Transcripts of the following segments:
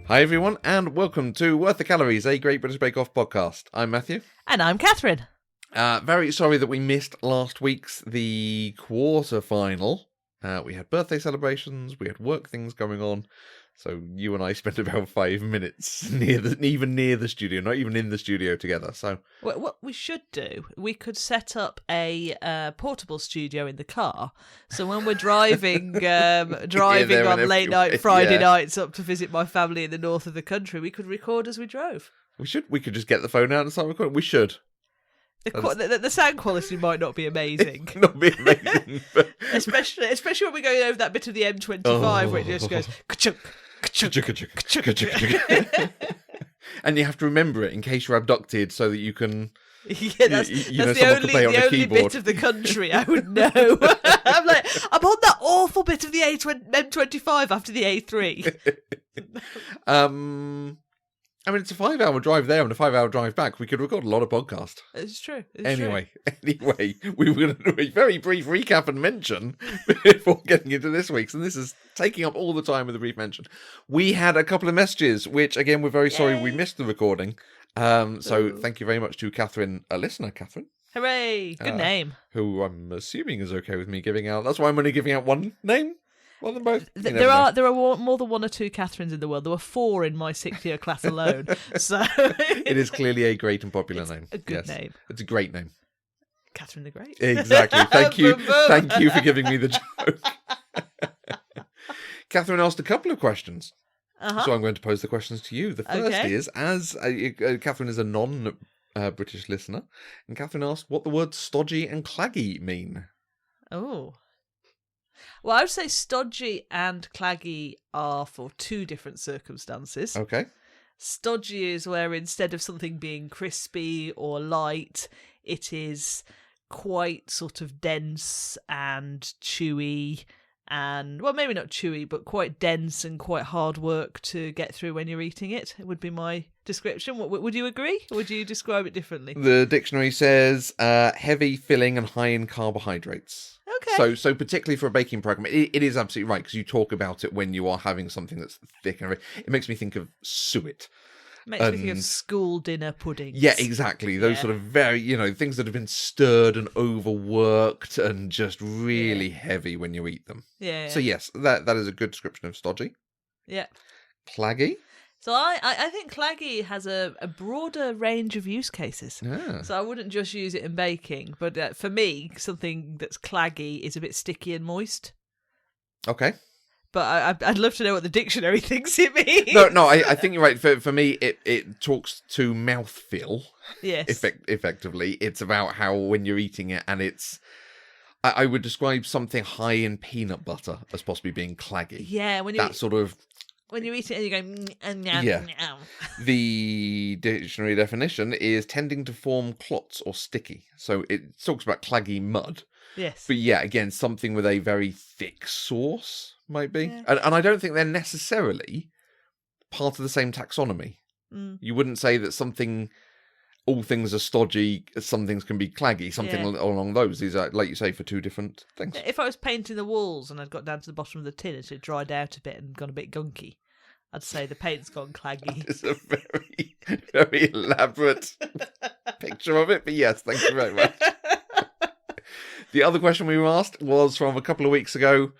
Hi everyone, and welcome to Worth the Calories, a Great British Bake Off podcast. I'm Matthew. And I'm Catherine. Very sorry that we missed last week's the quarter final. We had birthday celebrations, we had work things going on, so you and I spent about 5 minutes near the studio, not even in the studio together. So What we should do, we could set up a portable studio in the car. So when we're driving on late night Friday nights up to visit my family in the north of the country, we could record as we drove. we could just get the phone out and start recording. We should. The sound quality might not be amazing. Not be amazing, but... especially when we're going over that bit of the M25 where it just goes ka-chunk, ka-chunk, ka-chunk. And you have to remember it in case you're abducted, so that you can. Yeah, that's the only bit of the country I would know. I'm on that awful bit of the M25 after the A3. I mean, it's a 5-hour drive there and a 5-hour drive back. We could record a lot of podcasts. It's true. Anyway, we were going to do a very brief recap and mention before getting into this week's, and this is taking up all the time with a brief mention. We had a couple of messages, which, again, we're very sorry we missed the recording. So thank you very much to Catherine, a listener, Catherine. Hooray! Good name. Who I'm assuming is okay with me giving out. That's why I'm only giving out one name. Well, them both. There are more than one or two Catherines in the world. There were 4 in my 6th year class alone. So it is clearly a great and popular name. A good name. It's a great name. Catherine the Great. Exactly. Thank you. Thank you for giving me the joke. Catherine asked a couple of questions. So I'm going to pose the questions to you. The first is, as Catherine is a non-British listener, and Catherine asked what the words stodgy and claggy mean. Oh. Well, I would say stodgy and claggy are for 2 different circumstances. Okay. Stodgy is where instead of something being crispy or light, it is quite sort of dense and chewy and, well, maybe not chewy, but quite dense and quite hard work to get through when you're eating it. It would be my description. Would you agree? Or would you describe it differently? The dictionary says heavy, filling and high in carbohydrates. Okay. So particularly for a baking program, it is absolutely right, because you talk about it when you are having something that's thick and it makes me think of suet. Makes me think of school dinner puddings. Yeah, exactly. Those sort of very, things that have been stirred and overworked and just really heavy when you eat them. Yeah. So yes, that is a good description of stodgy. Yeah. Claggy? So I think claggy has a broader range of use cases. Yeah. So I wouldn't just use it in baking, but for me, something that's claggy is a bit sticky and moist. Okay. But I'd love to know what the dictionary thinks it means. No, I think you're right. For me, it talks to mouthfeel. Yes. Effectively, it's about how when you're eating it, and it's. I would describe something high in peanut butter as possibly being claggy. Yeah, when you eat it and you go, The dictionary definition is tending to form clots or sticky. So it talks about claggy mud. Yes. But yeah, again, something with a very thick sauce might be. Yeah. And I don't think they're necessarily part of the same taxonomy. Mm. You wouldn't say that all things are stodgy, some things can be claggy, something along those. These are, like you say, for 2 different things. If I was painting the walls and I'd got down to the bottom of the tin and it had dried out a bit and gone a bit gunky, I'd say the paint's gone claggy. It's a very, very elaborate picture of it, but yes, thank you very much. The other question we were asked was from a couple of weeks ago.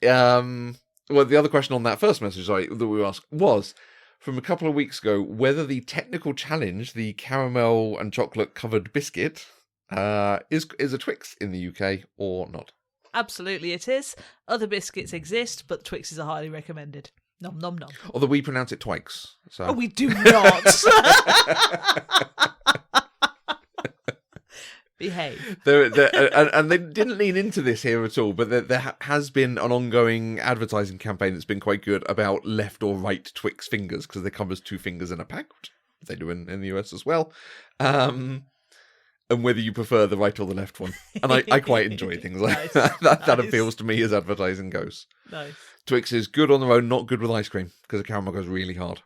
The other question on that first message, that we were asked was from a couple of weeks ago whether the technical challenge, the caramel and chocolate covered biscuit, is a Twix in the UK or not. Absolutely, it is. Other biscuits exist, but Twixes are highly recommended. Nom nom nom. Although we pronounce it Twix. So. Oh, we do not. Behave. And they didn't lean into this here at all, but there has been an ongoing advertising campaign that's been quite good about left or right Twix fingers, because they come as 2 fingers in a pack, which they do in the US as well. And whether you prefer the right or the left one. And I quite enjoy things like that. That appeals to me as advertising goes. Nice. Twix is good on their own, not good with ice cream, because the caramel goes really hard.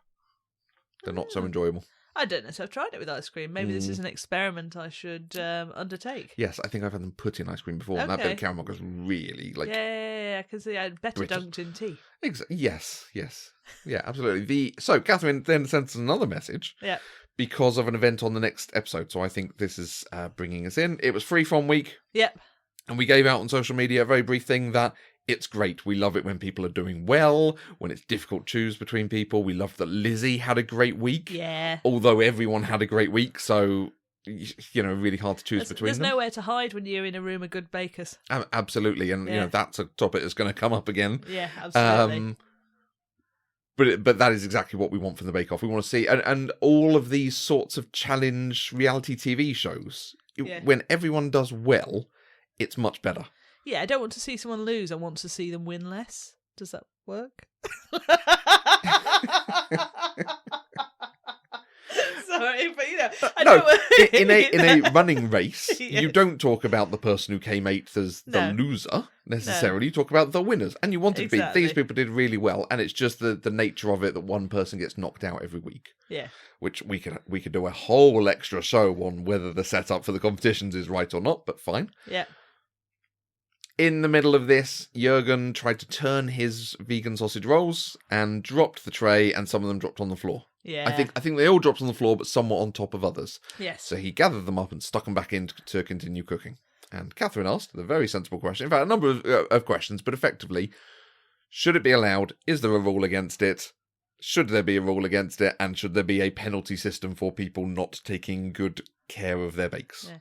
They're not so enjoyable. I don't know. So I've tried it with ice cream. Maybe this is an experiment I should undertake. Yes, I think I've had them put in ice cream before, and that bit of caramel goes really like. Yeah, because they had better British. dunked in tea. Yes, yeah, absolutely. So Catherine then sends another message. Yeah. Because of an event on the next episode. So I think this is bringing us in. It was Free From Week. Yep. And we gave out on social media a very brief thing that it's great. We love it when people are doing well, when it's difficult to choose between people. We love that Lizzie had a great week. Yeah. Although everyone had a great week, so, really hard to choose between them. There's nowhere to hide when you're in a room of good bakers. Absolutely. And, that's a topic that's going to come up again. Yeah, absolutely. But that is exactly what we want from the Bake Off. We want to see, and all of these sorts of challenge reality TV shows, when everyone does well, it's much better. Yeah, I don't want to see someone lose. I want to see them win less. Does that work? Sorry, but in a running race, yes. You don't talk about the person who came eighth as the loser necessarily. You talk about the winners, and you want it to be these people did really well, and it's just the nature of it that one person gets knocked out every week. Yeah, which we could do a whole extra show on whether the setup for the competitions is right or not, but fine. Yeah. In the middle of this, Jürgen tried to turn his vegan sausage rolls and dropped the tray, and some of them dropped on the floor. Yeah. I think they all dropped on the floor, but somewhat on top of others. Yes. So he gathered them up and stuck them back in to continue cooking. And Catherine asked the very sensible question, in fact, a number of questions, but effectively, should it be allowed? Is there a rule against it? Should there be a rule against it? And should there be a penalty system for people not taking good care of their bakes? Yeah.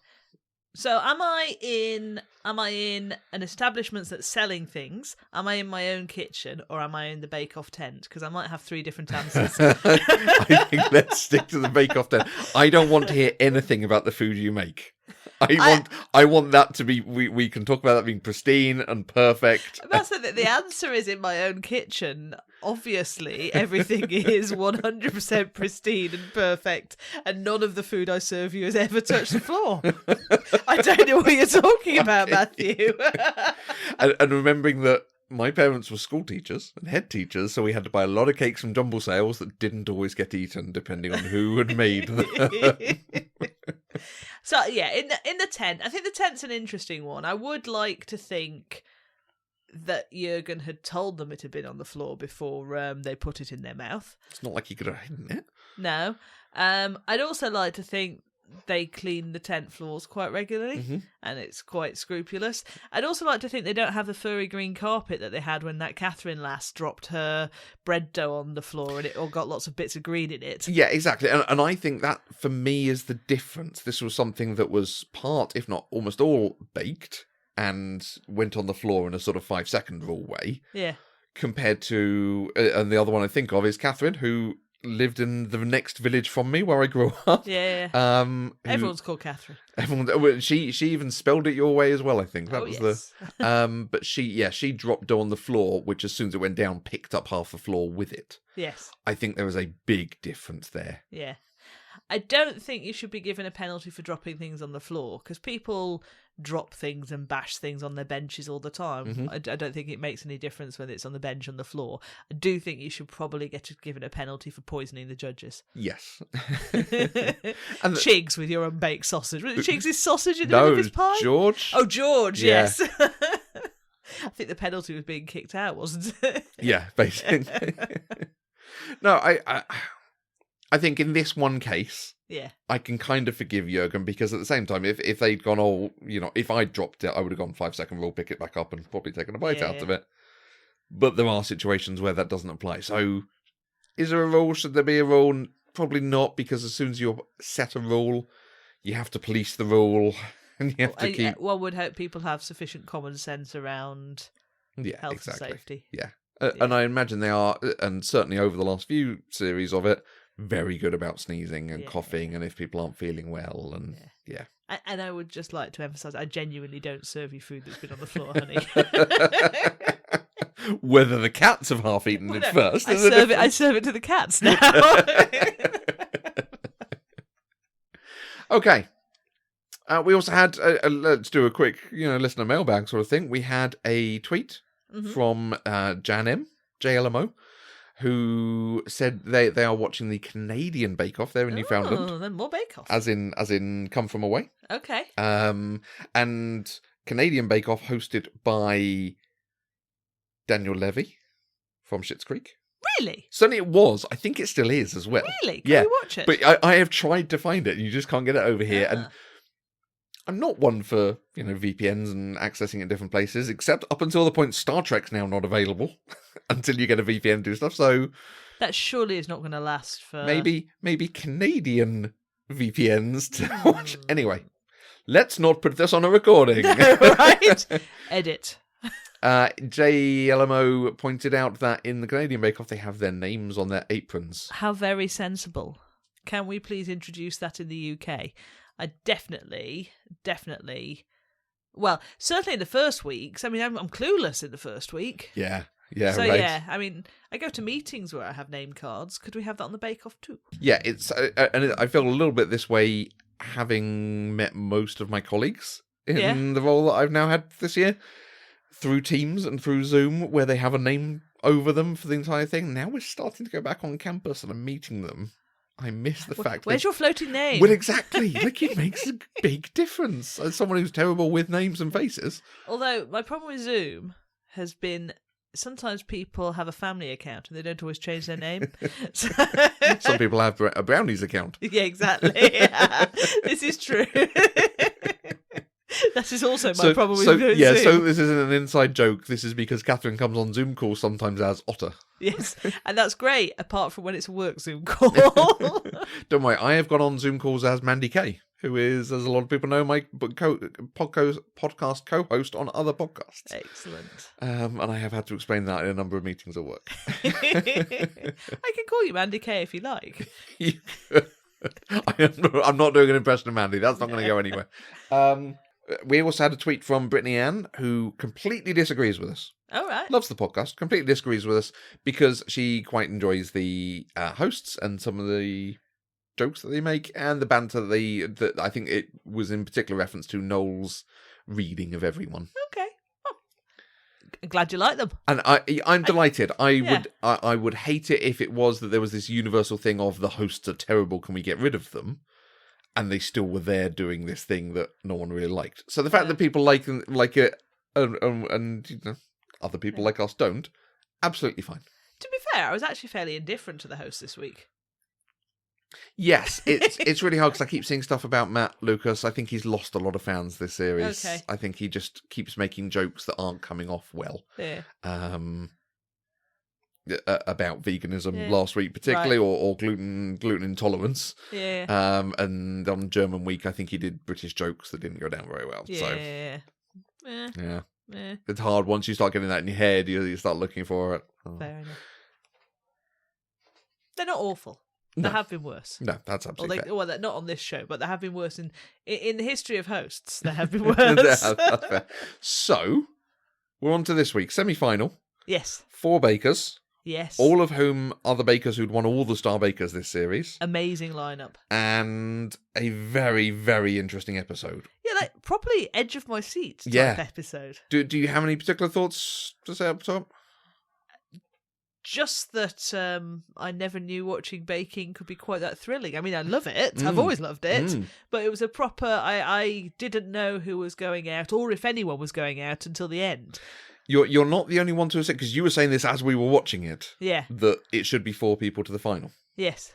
So am I in an establishment that's selling things? Am I in my own kitchen, or am I in the Bake Off tent? Because I might have three different answers. I think let's stick to the Bake Off tent. I don't want to hear anything about the food you make. I want that to be, we can talk about that being pristine and perfect. That's the answer is in my own kitchen. Obviously, everything is 100% pristine and perfect, and none of the food I serve you has ever touched the floor. I don't know what you're talking about, Matthew. and remembering that my parents were school teachers and head teachers, so we had to buy a lot of cakes from jumble sales that didn't always get eaten, depending on who had made them. So, yeah, in the tent, I think the tent's an interesting one. I would like to think that Jürgen had told them it had been on the floor before they put it in their mouth. It's not like he could have hidden it. No. I'd also like to think they clean the tent floors quite regularly, and it's quite scrupulous. I'd also like to think they don't have the furry green carpet that they had when that Catherine lass dropped her bread dough on the floor and it all got lots of bits of green in it. Yeah, exactly. And I think that, for me, is the difference. This was something that was part, if not almost all, baked and went on the floor in a sort of 5-second rule way. Yeah. Compared to, and the other one I think of is Catherine, who lived in the next village from me where I grew up. Yeah. Everyone's called Catherine. She even spelled it your way as well, I think. That was yes. But she dropped dough on the floor, which as soon as it went down, picked up half the floor with it. Yes. I think there was a big difference there. Yeah. I don't think you should be given a penalty for dropping things on the floor, because people drop things and bash things on their benches all the time. I don't think it makes any difference whether it's on the bench or on the floor. I do think you should probably get given a penalty for poisoning the judges. Yes. And Chigs with your unbaked sausage. Was it Chigs' sausage in the middle of his pie? George. Oh, George, Yeah. yes. I think the penalty was being kicked out, wasn't it? Yeah, basically. No, I think in this one case, I can kind of forgive Jürgen, because at the same time, if they'd gone, if I dropped it, I would have gone 5-second rule, pick it back up and probably taken a bite out of it. But there are situations where that doesn't apply. So is there a rule? Should there be a rule? Probably not, because as soon as you set a rule, you have to police the rule, and you have to keep... One would hope people have sufficient common sense around health and safety. Yeah. And I imagine they are, and certainly over the last few series of it, very good about sneezing and coughing, and if people aren't feeling well, and And I would just like to emphasise, I genuinely don't serve you food that's been on the floor, honey. Whether the cats have half eaten it first. I serve it to the cats now. Okay. We also had, let's do a quick, listener mailbag sort of thing. We had a tweet from Jan M, JLMO, who said they are watching the Canadian Bake Off. They're in Newfoundland. Oh, then more Bake Off. As in come from away. Okay. And Canadian Bake Off hosted by Daniel Levy from Schitt's Creek. Really? Certainly it was. I think it still is as well. Really? Can we watch it? But I have tried to find it. You just can't get it over here. And I'm not one for, VPNs and accessing it in different places, except up until the point Star Trek's now not available until you get a VPN to do stuff. So that surely is not going to last for... Maybe Canadian VPNs to watch. Anyway, let's not put this on a recording. Right? Edit. JLMO pointed out that in the Canadian Bake Off they have their names on their aprons. How very sensible. Can we please introduce that in the UK? I definitely, well, certainly in the first weeks. I mean, I'm clueless in the first week. Yeah, so, right. yeah, I mean, I go to meetings where I have name cards. Could we have that on the Bake Off too? Yeah, it's and I feel a little bit this way having met most of my colleagues in the role that I've now had this year through Teams and through Zoom, where they have a name over them for the entire thing. Now we're starting to go back on campus and I'm meeting them. I miss the fact Where's your floating name? Well, exactly. Like, it makes a big difference. As someone who's terrible with names and faces. Although, my problem with Zoom has been sometimes people have a family account and they don't always change their name. Some people have a Brownies account. Yeah, exactly. This is true. That is also my problem with Zoom. Yeah, so this isn't an inside joke. This is because Catherine comes on Zoom calls sometimes as Otter. Yes, and that's great, apart from when it's a work Zoom call. Don't worry, I have gone on Zoom calls as Mandy Kay, who is, as a lot of people know, my podcast co-host on other podcasts. Excellent. And I have had to explain that in a number of meetings at work. I can call you Mandy Kay if you like. I'm not doing an impression of Mandy. That's not going to go anywhere. We also had a tweet from Brittany Ann, who completely disagrees with us. All right. Loves the podcast, completely disagrees with us because she quite enjoys the hosts and some of the jokes that they make and the banter that I think it was in particular reference to Noel's reading of everyone. Okay. Oh. I'm glad you like them. And I'm delighted. I would hate it if it was that there was this universal thing of the hosts are terrible, can we get rid of them? And they still were there doing this thing that no one really liked. So the fact that people like it and other people like us don't, absolutely fine. To be fair, I was actually fairly indifferent to the host this week. Yes, it's really hard because I keep seeing stuff about Matt Lucas. I think he's lost a lot of fans this series. Okay. I think he just keeps making jokes that aren't coming off well. Yeah. About veganism last week, particularly, or gluten intolerance. Yeah. And on German Week, I think he did British jokes that didn't go down very well. Yeah. So, yeah. It's hard once you start getting that in your head. You start looking for it. Fair enough. They're not awful. There have been worse. No, that's absolutely fair. Well, they're not on this show, but there have been worse in the history of hosts. There have been worse. That's fair. So, we're on to this week. Semi-final. Yes. 4 bakers. Yes. All of whom are the bakers who'd won all the Star Bakers this series. Amazing lineup. And a very, very interesting episode. Yeah, like properly edge of my seat type episode. Do you have any particular thoughts to say up top? Just that I never knew watching baking could be quite that thrilling. I mean, I love it. I've always loved it. But it was a proper... I didn't know who was going out or if anyone was going out until the end. You're not the only one to have said, because you were saying this as we were watching it. Yeah. That it should be 4 people to the final. Yes.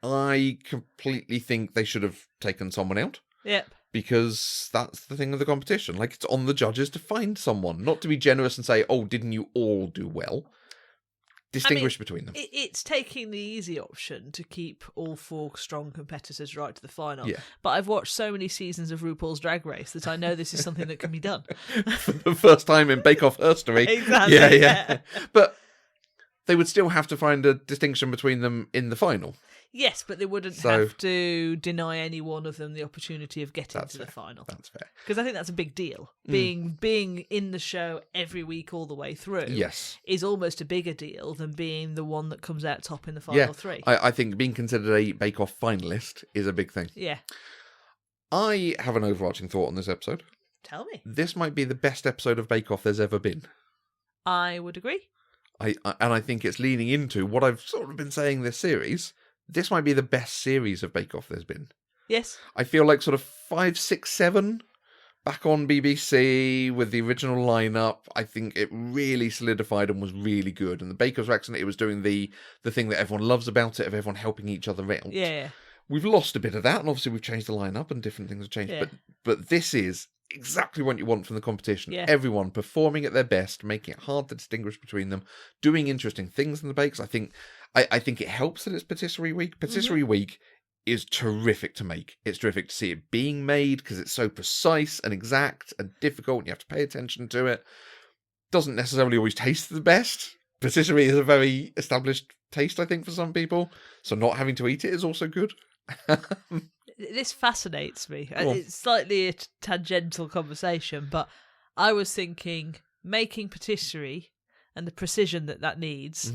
I completely think they should have taken someone out. Yep. Because that's the thing of the competition. Like, it's on the judges to find someone, not to be generous and say, oh, didn't you all do well? Distinguish between them. It's taking the easy option to keep all 4 strong competitors right to the final. Yeah. But I've watched so many seasons of RuPaul's Drag Race that I know this is something that can be done. For the first time in Bake Off history. Exactly. Yeah. But they would still have to find a distinction between them in the final. Yes, but they wouldn't have to deny any one of them the opportunity of getting to the final. That's fair. Because I think that's a big deal. Being in the show every week all the way through is almost a bigger deal than being the one that comes out top in the final 3. I think being considered a Bake Off finalist is a big thing. Yeah. I have an overarching thought on this episode. Tell me. This might be the best episode of Bake Off there's ever been. I would agree. And I think it's leaning into what I've sort of been saying this series. This might be the best series of Bake Off there's been. Yes. I feel like sort of 5, 6, 7 back on BBC with the original lineup. I think it really solidified and was really good. And the Baker's Accent, it was doing the thing that everyone loves about it, of everyone helping each other out. Yeah. We've lost a bit of that, and obviously we've changed the lineup and different things have changed. Yeah. But this is exactly what you want from the competition. Yeah. Everyone performing at their best, making it hard to distinguish between them, doing interesting things in the bakes. I think it helps that it's Patisserie Week. Patisserie Week is terrific to make. It's terrific to see it being made because it's so precise and exact and difficult, and you have to pay attention to it. Doesn't necessarily always taste the best. Patisserie is a very established taste, I think, for some people. So not having to eat it is also good. This fascinates me. It's slightly a tangential conversation, but I was thinking making patisserie and the precision that needs,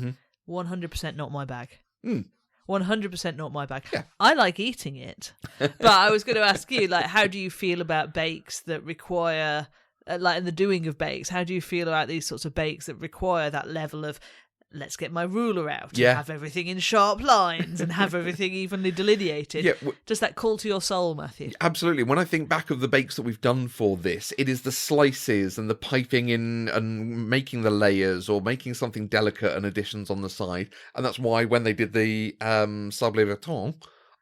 100% not my bag. 100% not my bag. Yeah. I like eating it, but I was going to ask you, like, how do you feel about bakes that require, like, in the doing of bakes, how do you feel about these sorts of bakes that require that level of, let's get my ruler out and have everything in sharp lines and have everything evenly delineated? Yeah, Does that call to your soul, Matthew? Absolutely. When I think back of the bakes that we've done for this, it is the slices and the piping in and making the layers or making something delicate and additions on the side. And that's why when they did the Sabley Briton,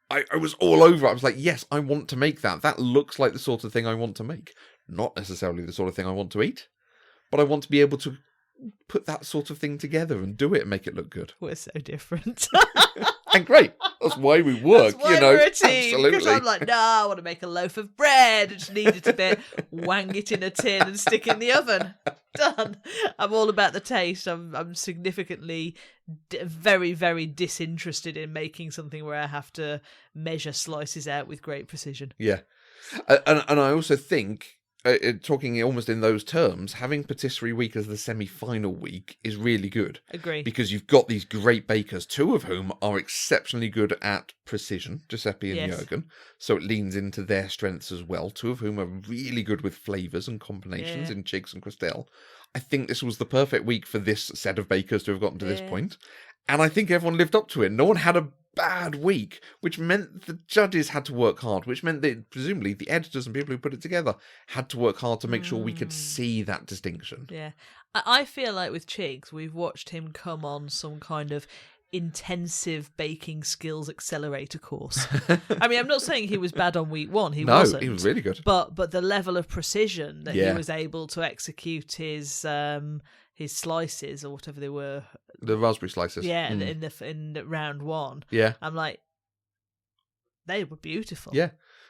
I was all over it. I was like, yes, I want to make that. That looks like the sort of thing I want to make. Not necessarily the sort of thing I want to eat, but I want to be able to put that sort of thing together and do it and make it look good. We're so different. And great. That's why we work, That's why we're a team. Absolutely. Because I'm like, no, I want to make a loaf of bread. I just need it a bit. Wang it in a tin and stick it in the oven. Done. I'm all about the taste. I'm significantly very, very disinterested in making something where I have to measure slices out with great precision. Yeah. And I also think, talking almost in those terms, having Patisserie Week as the semi-final week is really good. Agree. Because you've got these great bakers, two of whom are exceptionally good at precision, Giuseppe and Jürgen. So it leans into their strengths as well. Two of whom are really good with flavours and combinations in Chigs and Christelle. I think this was the perfect week for this set of bakers to have gotten to this point. And I think everyone lived up to it. No one had a bad week, which meant the judges had to work hard, which meant that presumably the editors and people who put it together had to work hard to make sure we could see that distinction. Yeah. I feel like with Chigs, we've watched him come on some kind of intensive baking skills accelerator course. I mean, I'm not saying he was bad on week one. He wasn't. He was really good. But the level of precision that he was able to execute his slices or whatever they were, the raspberry slices, in the round one, I'm like, they were beautiful.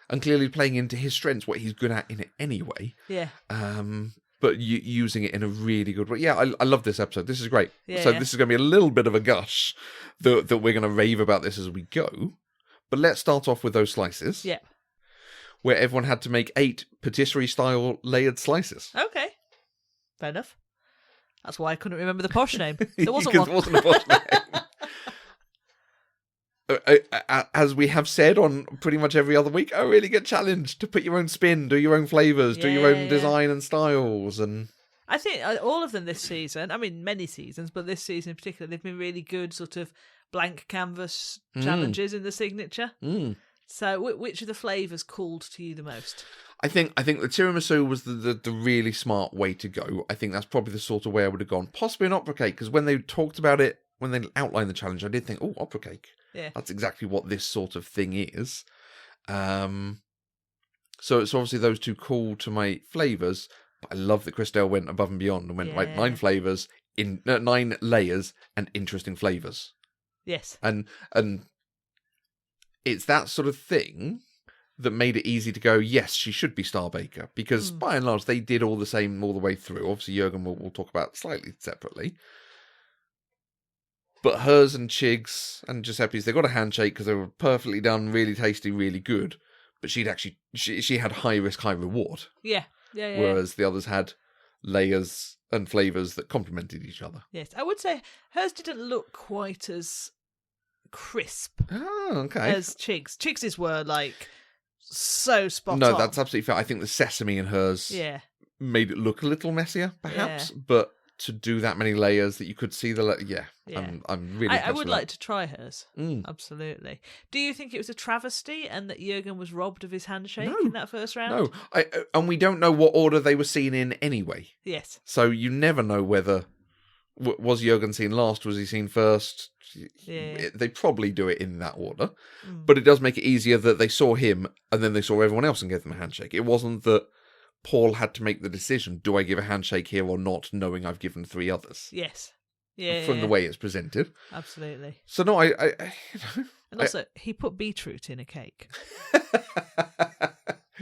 And clearly playing into his strengths, what he's good at in it anyway. But using it in a really good way. I love this episode. This is great. So this is going to be a little bit of a gush that we're going to rave about this as we go. But let's start off with those slices. Where everyone had to make 8 patisserie-style layered slices. Okay. Fair enough. That's why I couldn't remember the posh name. There wasn't one. There wasn't a posh name. As we have said on pretty much every other week, a really good challenge to put your own spin, do your own flavours, do your own design and styles. And I think all of them this season, I mean many seasons, but this season in particular, they've been really good sort of blank canvas challenges in the signature. So which of the flavours called to you the most? I think the tiramisu was the really smart way to go. I think that's probably the sort of way I would have gone. Possibly an opera cake, because when they talked about it, when they outlined the challenge, I did think, oh, opera cake. Yeah. That's exactly what this sort of thing is. So it's obviously those two call to my flavours. But I love that Christelle went above and beyond and went like 9 flavours, 9 layers and interesting flavours. Yes. And it's that sort of thing that made it easy to go, yes, she should be Star Baker, because by and large they did all the same all the way through. Obviously Jürgen we'll talk about slightly separately, but hers and Chig's and Giuseppe's, they got a handshake because they were perfectly done, really tasty, really good, but she had high risk, high reward. Yeah. Whereas the others had layers and flavours that complemented each other. Yes, I would say hers didn't look quite as crisp as Chig's. Chig's were like so spot on. No, that's absolutely fair. I think the sesame in hers made it look a little messier, perhaps, but to do that many layers that you could see the Yeah. I'm really I would impressed with like to try hers. Mm. Absolutely. Do you think it was a travesty and that Jürgen was robbed of his handshake No. in that first round? No, and we don't know what order they were seen in anyway. Yes. So you never know whether was Jürgen seen last, was he seen first? Yeah. They probably do it in that order, Mm. but it does make it easier that they saw him and then they saw everyone else and gave them a handshake. It wasn't that Paul had to make the decision: do I give a handshake here or not? Knowing I've given 3 others. Yes. Yeah. From the way it's presented. Absolutely. So no, And also, he put beetroot in a cake.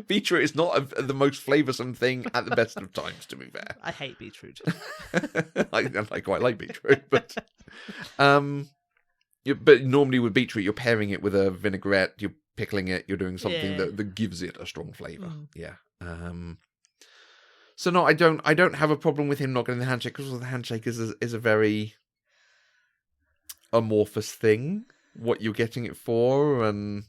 Beetroot is not the most flavoursome thing at the best of times, to be fair. I hate beetroot. I quite like beetroot, but but normally with beetroot, you're pairing it with a vinaigrette, you're pickling it, you're doing something that gives it a strong flavour. Mm. Yeah. So no, I don't have a problem with him not getting the handshake, because the handshake is a very amorphous thing. What you're getting it for, and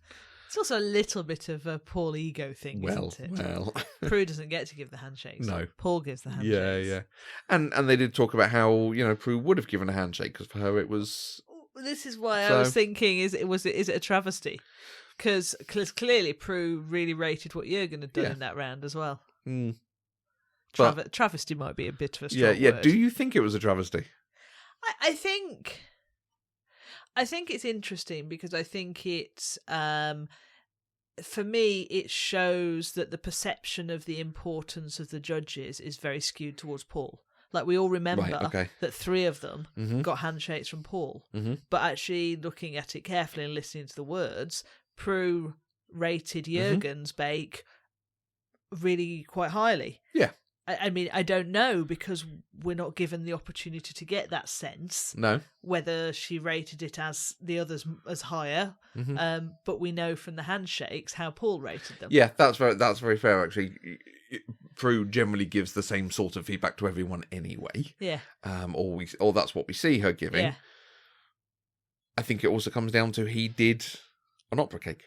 It's also a little bit of a Paul ego thing, isn't it? Well, Prue doesn't get to give the handshakes. No. Paul gives the handshakes. yeah. And they did talk about how, Prue would have given a handshake, because for her it was... This is why I So- was thinking: is it a travesty? Because clearly Prue really rated what Jürgen had done Yeah. in that round as well. Mm. But- Travesty might be a bit of a strong Yeah. word. Do you think it was a travesty? I think it's interesting because I think it's for me it shows that the perception of the importance of the judges is very skewed towards Paul. Like, we all remember Right, okay. that 3 of them Mm-hmm. got handshakes from Paul, Mm-hmm. but actually looking at it carefully and listening to the words, Prue rated Jürgen's bake really quite highly. Yeah. I mean, I don't know, because we're not given the opportunity to get that sense, No. whether she rated it as the others as higher, Mm-hmm. but we know from the handshakes how Paul rated them. Yeah, that's very fair, actually. Prue generally gives the same sort of feedback to everyone anyway. Yeah. Or that's what we see her giving. Yeah. I think it also comes down to he did an opera cake.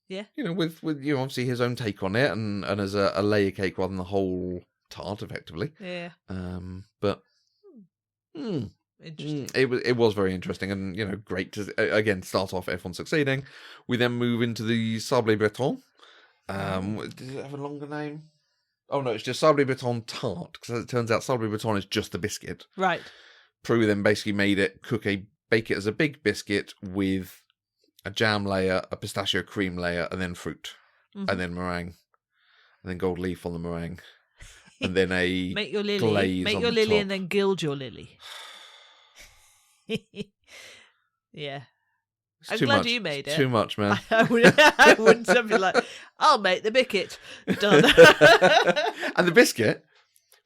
Yeah. With obviously his own take on it, and as a layer cake rather than the whole tart, effectively. Yeah. But Interesting. it was very interesting, and great to again start off everyone succeeding. We then move into the Sablé Briton. Does it have a longer name? Oh no, it's just Sablé Briton tart, because as it turns out Sablé Briton is just a biscuit. Right. Prue then basically made it bake it as a big biscuit with a jam layer, a pistachio cream layer, and then fruit, and then meringue, and then gold leaf on the meringue, and then a Make your lily. glaze Make on your the lily top. and then gild your lily. Yeah. It's I'm too glad much. you made It's it. too much, man. I wouldn't have been like, I'll make the bicket. Done. And the biscuit,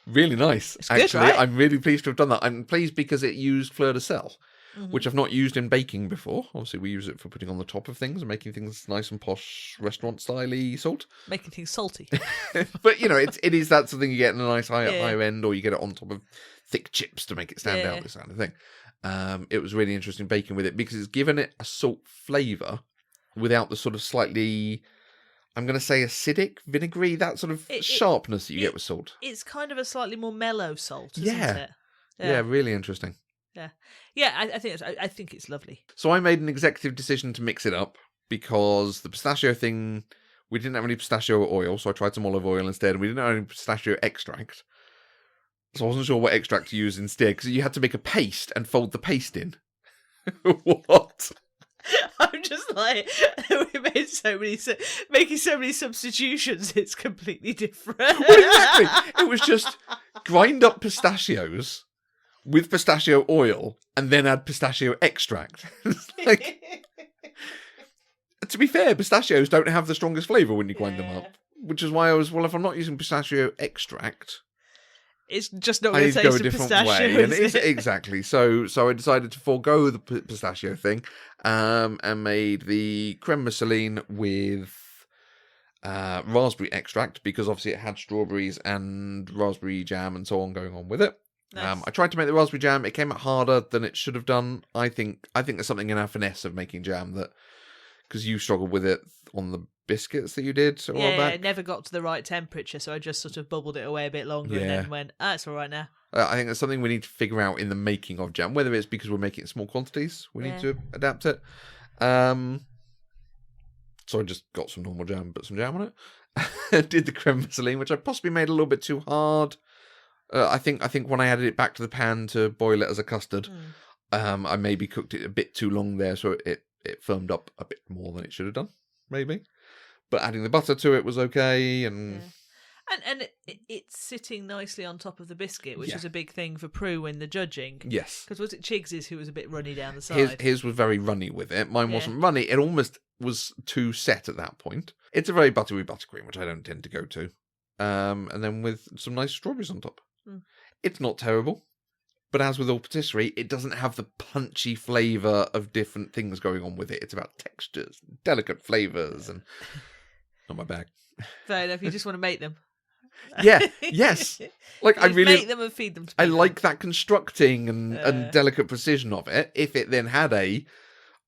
really nice. It's good, Actually, right? I'm really pleased to have done that. I'm pleased because it used fleur de sel, Mm-hmm. which I've not used in baking before. Obviously, we use it for putting on the top of things and making things nice and posh, restaurant-style-y salt. Making things salty. But, it is that something you get in a nice Yeah. higher end, or you get it on top of thick chips to make it stand Yeah. out, this kind of thing. It was really interesting baking with it because it's given it a salt flavour without the sort of slightly, I'm going to say, acidic, vinegary, that sort of sharpness that you get with salt. It's kind of a slightly more mellow salt, isn't it? Yeah, really interesting. Yeah. I think it's lovely. So I made an executive decision to mix it up because the pistachio thing, we didn't have any pistachio oil, so I tried some olive oil instead, and we didn't have any pistachio extract. So I wasn't sure what extract to use instead, because you had to make a paste and fold the paste in. What? I'm just like, we made making so many substitutions. It's completely different. Well, exactly. It was just grind up pistachios with pistachio oil and then add pistachio extract. It's like, to be fair, pistachios don't have the strongest flavour when you grind them up, which is why I was, if I'm not using pistachio extract, It's just not I going need to to go taste a of different pistachio. way. And is it? exactly. So I decided to forego the pistachio thing, and made the creme mousseline with raspberry extract, because obviously it had strawberries and raspberry jam and so on going on with it. Nice. I tried to make the raspberry jam. It came out harder than it should have done. I think there's something in our finesse of making jam that, because you struggled with it on the biscuits that you did a while Yeah, back. it never got to the right temperature, so I just sort of bubbled it away a bit longer and Yeah. then went, it's all right now. I think that's something we need to figure out in the making of jam, whether it's because we're making it in small quantities, we need to adapt it. So I just got some normal jam, put some jam on it. Did the creme vaseline, which I possibly made a little bit too hard. I think when I added it back to the pan to boil it as a custard, I maybe cooked it a bit too long there, so it firmed up a bit more than it should have done, maybe. But adding the butter to it was okay, and it's sitting nicely on top of the biscuit, which is a big thing for Prue in the judging. Yes, because was it Chiggs's who was a bit runny down the side? His was very runny with it. Mine wasn't runny. It almost was too set at that point. It's a very buttery buttercream, which I don't tend to go to. And then with some nice strawberries on top. It's not terrible. But as with all patisserie, it doesn't have the punchy flavour of different things going on with it. It's about textures, delicate flavours, and not my bag. Fair enough. You just want to make them. Yeah. Yes. Like I really make them and feed them. To I like that constructing and delicate precision of it. If it then had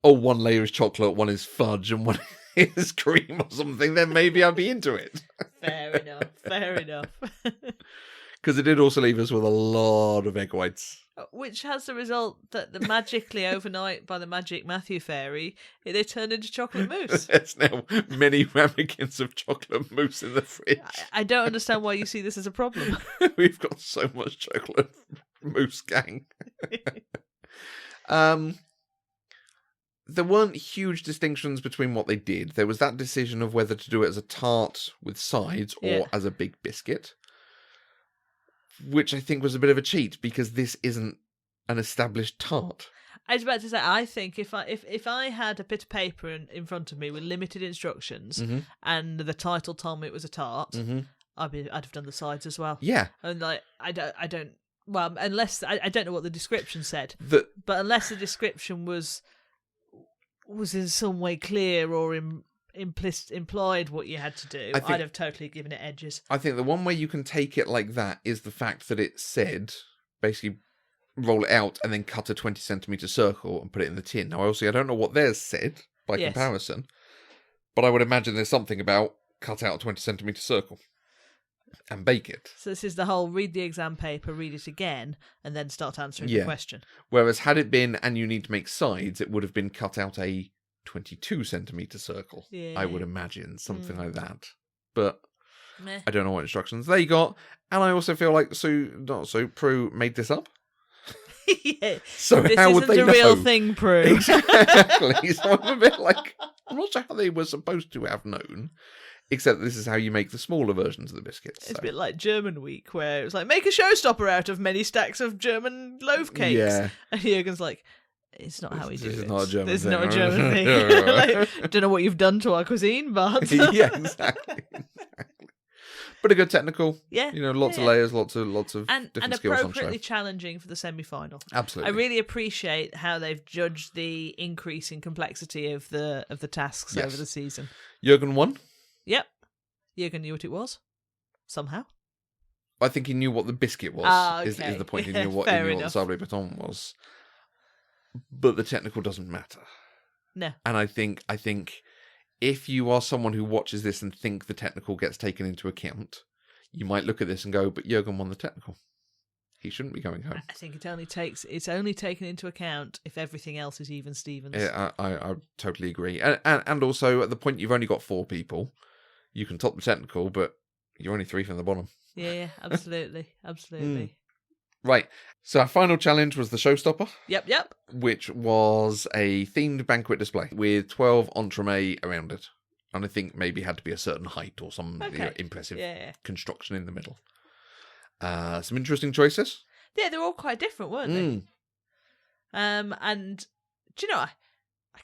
one layer is chocolate, one is fudge, and one is cream or something, then maybe I'd be into it. Fair enough. Fair enough. Because it did also leave us with a lot of egg whites. Which has the result that magically overnight by the magic Matthew fairy, they turned into chocolate mousse. There's now many ramekins of chocolate mousse in the fridge. I don't understand why you see this as a problem. We've got so much chocolate mousse, gang. There weren't huge distinctions between what they did. There was that decision of whether to do it as a tart with sides or as a big biscuit, which I think was a bit of a cheat because this isn't an established tart. I was about to say, I think if I had a bit of paper in front of me with limited instructions and the title told me it was a tart, I'd have done the sides as well. Yeah, and like I don't. Well, unless I don't know what the description said, but unless the description was in some way clear or implied what you had to do, I'd have totally given it edges. I think the one way you can take it like that is the fact that it said, basically, roll it out and then cut a 20 centimetre circle and put it in the tin. Now, I don't know what theirs said by comparison, but I would imagine there's something about cut out a 20 centimetre circle and bake it. So this is the whole read the exam paper, read it again, and then start answering the question. Whereas had it been, and you need to make sides, it would have been cut out a 22 centimetre circle, I would imagine, something like that. But I don't know what instructions they got. And I also feel like Prue made this up. So this how would they know? This isn't a real thing, Prue. Exactly. So I'm a bit like, I'm not sure how they were supposed to have known, except this is how you make the smaller versions of the biscuits. It's a bit like German week, where it was like, make a showstopper out of many stacks of German loaf cakes. Yeah. And Jürgen's like, it's not how we do it. This is not a German thing. This is not a German thing. Like, don't know what you've done to our cuisine, but... Yeah, exactly. But a good technical. Yeah. Lots of layers, lots of and different skills on show. And appropriately challenging for the semi-final. Absolutely. I really appreciate how they've judged the increase in complexity of the tasks over the season. Jürgen won. Yep. Jürgen knew what it was. Somehow. I think he knew what the biscuit was, is the point. He knew what the Sabley Briton was. But the technical doesn't matter. No. And I think if you are someone who watches this and think the technical gets taken into account, you might look at this and go, but Jürgen won the technical. He shouldn't be going home. I think it's only taken into account if everything else is even Stevens. Yeah, I totally agree. And also, at the point you've only got 4 people, you can top the technical, but you're only 3 from the bottom. Yeah, absolutely. Absolutely. Right. So our final challenge was the showstopper. Yep. Which was a themed banquet display with 12 entremet around it. And I think maybe had to be a certain height or some impressive construction in the middle. Some interesting choices. Yeah, they're all quite different, weren't they? And do you know, I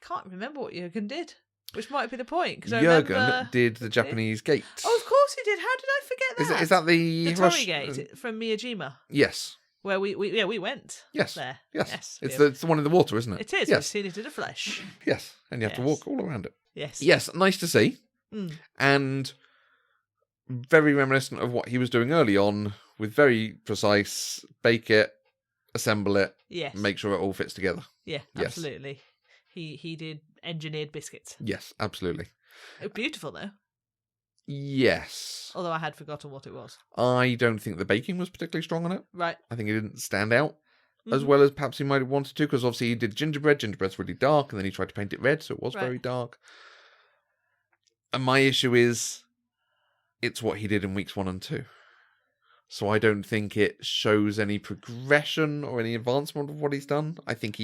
can't remember what Jürgen did, which might be the point. Jürgen did the Japanese gate. Oh, of course he did. How did I forget that? Is that the Torii gate from Miyajima? Yes. Where we went. Yes. There. Yes. It's the one in the water, isn't it? It is. Yes. We've seen it in the flesh. Yes. And you have to walk all around it. Yes. Yes. Nice to see. And very reminiscent of what he was doing early on, with very precise, bake it, assemble it, make sure it all fits together. Yeah, absolutely. He did engineered biscuits. Yes, absolutely. Beautiful, though. Yes. Although I had forgotten what it was. I don't think the baking was particularly strong on it. Right. I think it didn't stand out as well as perhaps he might have wanted to, because obviously he did gingerbread. Gingerbread's really dark, and then he tried to paint it red, so it was very dark. And my issue is, it's what he did in weeks 1 and 2. So I don't think it shows any progression or any advancement of what he's done. I think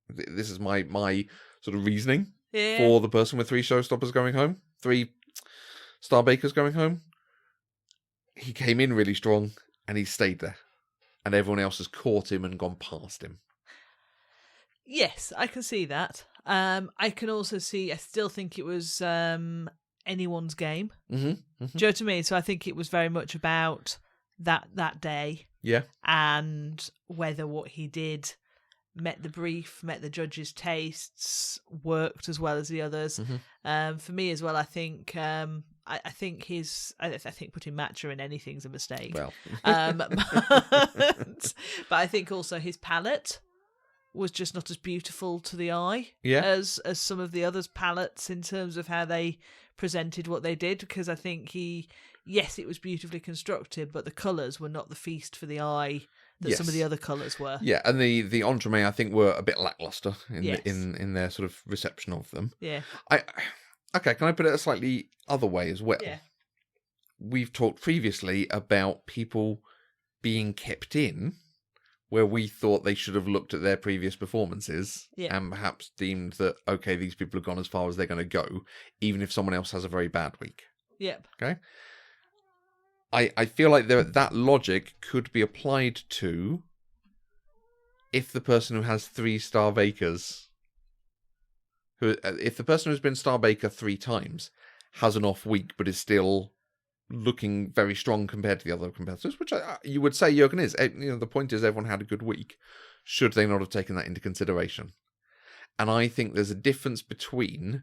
this is my sort of reasoning for the person with 3 showstoppers going home, 3 star bakers going home. He came in really strong and he stayed there. And everyone else has caught him and gone past him. Yes, I can see that. I can also see, I still think it was anyone's game. Mm-hmm. Mm-hmm. Do you know what I mean? So I think it was very much about that day. Yeah. And whether what he did met the brief, met the judges' tastes, worked as well as the others. Mm-hmm. For me as well, I think I think putting matcha in anything's a mistake. Well, but I think also his palette was just not as beautiful to the eye as some of the others' palettes in terms of how they presented what they did, because I think yes, it was beautifully constructed, but the colours were not the feast for the eye that some of the other colours were. Yeah, and the entremet I think were a bit lackluster in their sort of reception of them. Yeah. Okay, can I put it a slightly other way as well? Yeah. We've talked previously about people being kept in where we thought they should have looked at their previous performances and perhaps deemed that, okay, these people have gone as far as they're going to go, even if someone else has a very bad week. Yep. Okay? I feel like that logic could be applied to if the person who has 3 star bakers, if the person who's been star baker 3 times has an off week but is still looking very strong compared to the other competitors, which you would say Jürgen is. The point is everyone had a good week. Should they not have taken that into consideration? And I think there's a difference between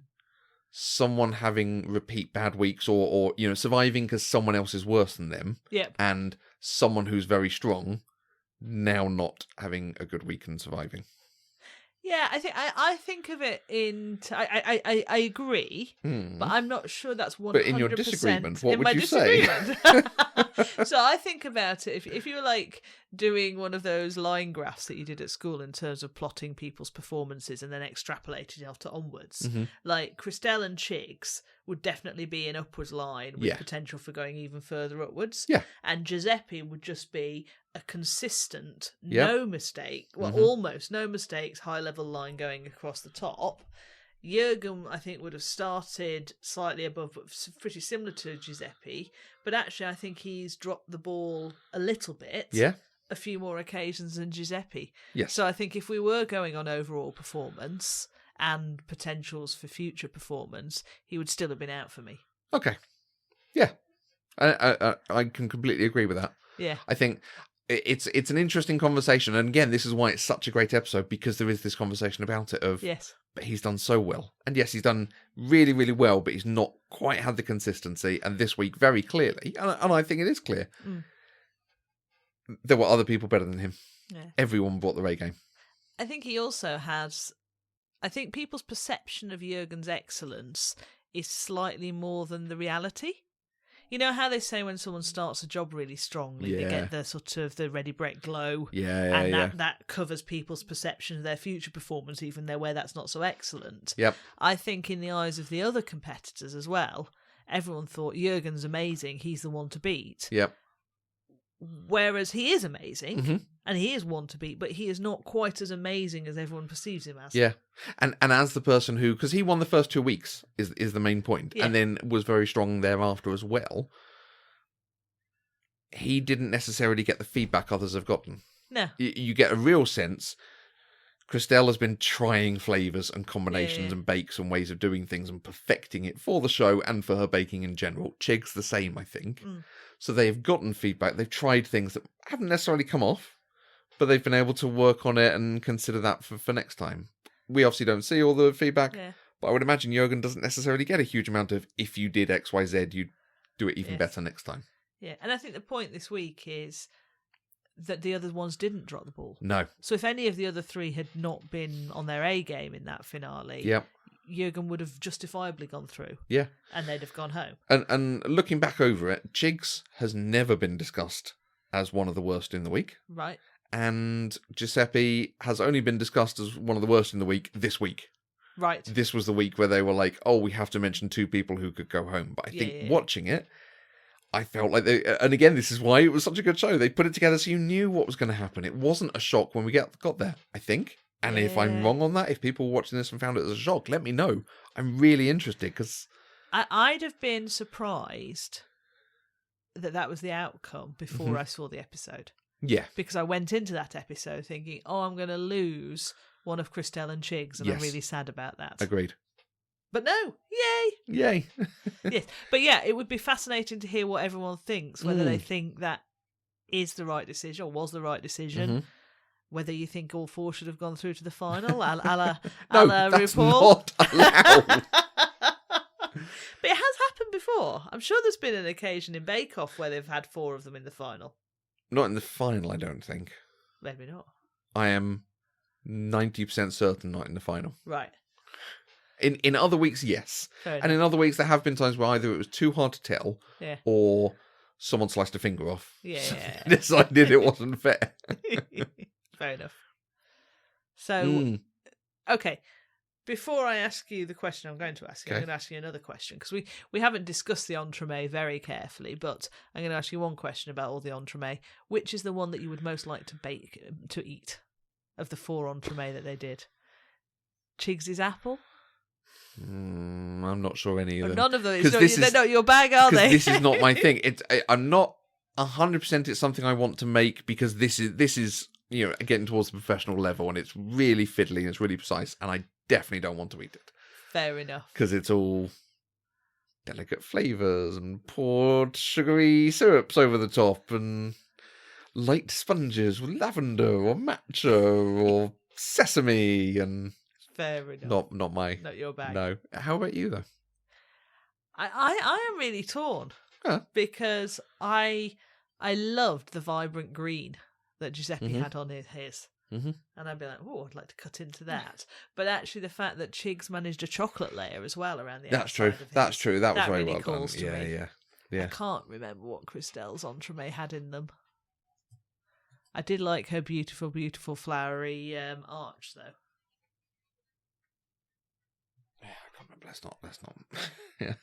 someone having repeat bad weeks or surviving because someone else is worse than them, and someone who's very strong now not having a good week and surviving. Yeah, I think of it in. I agree, but I'm not sure that's 100%. But in your disagreement, what would you say? So I think about it. If you were like doing one of those line graphs that you did at school in terms of plotting people's performances and then extrapolating it onwards, like Christelle and Chigs would definitely be an upwards line with potential for going even further upwards. Yeah, and Giuseppe would just be a consistent, no mistake, almost no mistakes, high level line going across the top. Jürgen, I think, would have started slightly above, but pretty similar to Giuseppe. But actually, I think he's dropped the ball a little bit. Yeah. A few more occasions than Giuseppe. Yes. So I think if we were going on overall performance and potentials for future performance, he would still have been out for me. Okay. Yeah. I can completely agree with that. Yeah. I think it's an interesting conversation, and again, this is why it's such a great episode, because there is this conversation about it of, but he's done so well, and yes, he's done really, really well, but he's not quite had the consistency, and this week, very clearly, and I think it is clear, there were other people better than him. Yeah. Everyone brought the Ray game. I think he also has, I think people's perception of Jürgen's excellence is slightly more than the reality. You know how they say when someone starts a job really strongly, they get the sort of the ready brek glow, and that covers people's perception of their future performance, even though where that's not so excellent. Yep. I think in the eyes of the other competitors as well, everyone thought Jürgen's amazing, he's the one to beat. Yep. Whereas he is amazing, and he is one to beat, but he is not quite as amazing as everyone perceives him as. Yeah, and as the person who, because he won the first 2 weeks, is the main point, and then was very strong thereafter as well, he didn't necessarily get the feedback others have gotten. No. You get a real sense, Christelle has been trying flavours and combinations and bakes and ways of doing things and perfecting it for the show and for her baking in general. Chig's the same, I think. So they've gotten feedback. They've tried things that haven't necessarily come off, but they've been able to work on it and consider that for next time. We obviously don't see all the feedback, but I would imagine Jürgen doesn't necessarily get a huge amount of, if you did X, Y, Z, you'd do it even better next time. Yeah, and I think the point this week is that the other ones didn't drop the ball. No. So if any of the other 3 had not been on their A game in that finale, Jürgen would have justifiably gone through. Yeah. And they'd have gone home. And looking back over it, Chigs has never been discussed as one of the worst in the week. Right. And Giuseppe has only been discussed as one of the worst in the week this week. Right. This was the week where they were like, oh, we have to mention 2 people who could go home. But I think watching it, I felt like and again, this is why it was such a good show. They put it together so you knew what was going to happen. It wasn't a shock when we got there, I think. And if I'm wrong on that, if people were watching this and found it as a shock, let me know. I'm really interested because I'd have been surprised that was the outcome before I saw the episode. Yeah. Because I went into that episode thinking, oh, I'm going to lose one of Christelle and Chigs, and I'm really sad about that. Agreed. But no, yay! Yay. Yes. But yeah, it would be fascinating to hear what everyone thinks, whether they think that is the right decision or was the right decision. Whether you think all 4 should have gone through to the final, a la that's RuPaul. Not allowed. But it has happened before. I'm sure there's been an occasion in Bake Off where they've had 4 of them in the final. Not in the final, I don't think. Maybe not. I am 90% certain not in the final. Right. In other weeks, yes. Fair and in other weeks, there have been times where either it was too hard to tell, or someone sliced a finger off. Yeah. So they decided it wasn't fair. Fair enough. So, okay. Before I ask you the question I'm going to ask you, I'm going to ask you another question, because we haven't discussed the entremet very carefully, but I'm going to ask you one question about all the entremet. Which is the one that you would most like to eat of the 4 entremet that they did? Chigs' apple? I'm not sure any of them. None of those. They're not your bag, are they? This is not my thing. I'm not 100% it's something I want to make, because this is getting towards the professional level, and it's really fiddly and it's really precise, and I definitely don't want to eat it. Fair enough. Because it's all delicate flavours and poured sugary syrups over the top and light sponges with lavender or matcha or sesame, and fair enough. Not your bag. No. How about you though? I am really torn because I loved the vibrant green that Giuseppe had on his. And I'd be like, oh, I'd like to cut into that. But actually, the fact that Chigs managed a chocolate layer as well around the outside of his, That's true. That was very really well done. calls to me. Yeah. I can't remember what Christelle's entremet had in them. I did like her beautiful, beautiful flowery arch, though. Yeah, I can't remember. Let's not. Yeah.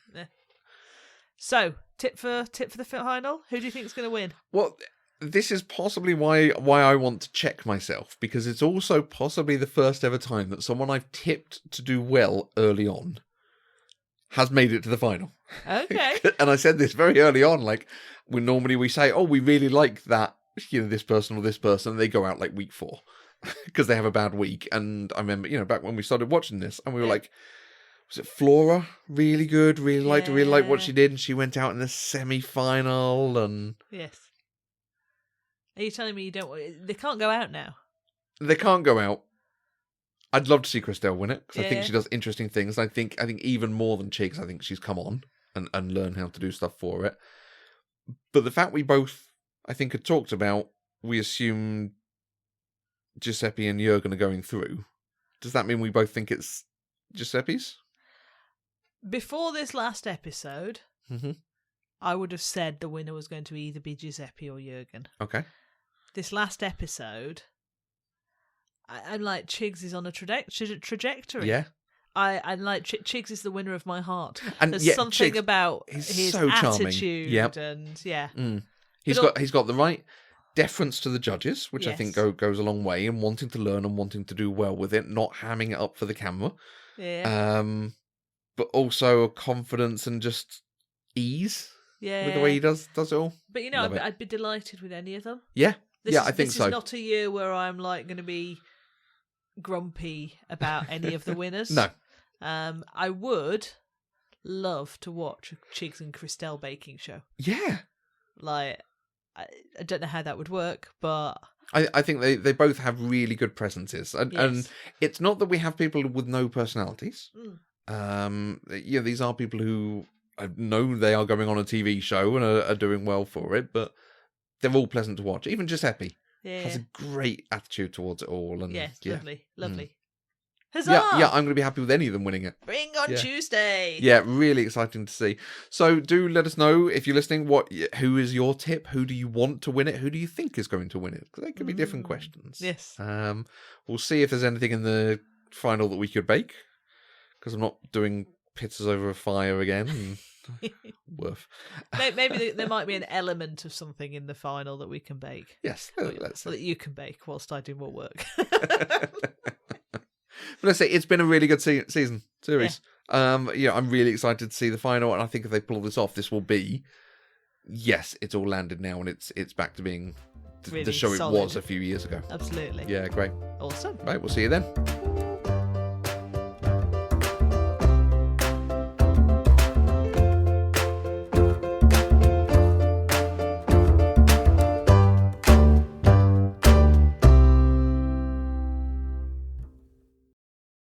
So, tip for the final. Who do you think is going to win? Well, this is possibly why I want to check myself, because it's also possibly the first ever time that someone I've tipped to do well early on has made it to the final. Okay. And I said this very early on, like we say, oh, we really like that, this person or this person, and they go out like week 4 because they have a bad week. And I remember, back when we started watching this, and we were like, was it Flora? Really good, really liked what she did, and she went out in the semi-final, and yes. Are you telling me they can't go out now? They can't go out. I'd love to see Christelle win it, because I think she does interesting things. I think even more than Chigs, I think she's come on and learned how to do stuff for it. But the fact we both, I think, had talked about, we assume Giuseppe and Jürgen are going through. Does that mean we both think it's Giuseppe's? Before this last episode, I would have said the winner was going to either be Giuseppe or Jürgen. Okay. This last episode, I'm like, Chigs is on a trajectory. Yeah. I like Chigs is the winner of my heart. And there's something Chigs, about his so attitude charming. And He's got the right deference to the judges, which I think goes a long way, in wanting to learn and wanting to do well with it, not hamming it up for the camera. Yeah. But also a confidence and just ease with the way he does it all. But I'd be delighted with any of them. Yeah. I think so. This is not a year where I'm like going to be grumpy about any of the winners. No. I would love to watch a Chigs and Christelle baking show. Yeah. Like, I don't know how that would work, but I think they both have really good presences. And it's not that we have people with no personalities. These are people who I know they are going on a TV show and are doing well for it, but they're all pleasant to watch. Even Giuseppe has a great attitude towards it all. And lovely. Huzzah! Yeah, I'm going to be happy with any of them winning it. Bring on Tuesday. Yeah, really exciting to see. So do let us know if you're listening. Who is your tip? Who do you want to win it? Who do you think is going to win it? Because they could be different questions. Yes. We'll see if there's anything in the final that we could bake. Because I'm not doing pizzas over a fire again. Woof. Maybe there might be an element of something in the final that we can bake. Yes, let's see. That you can bake whilst I do more work. But let's say it's been a really good series. Yeah. I'm really excited to see the final, and I think if they pull this off, this will be, yes, it's all landed now, and it's back to being really the show solid. it was a few years ago. Absolutely. Yeah, great. Awesome. Right, we'll see you then.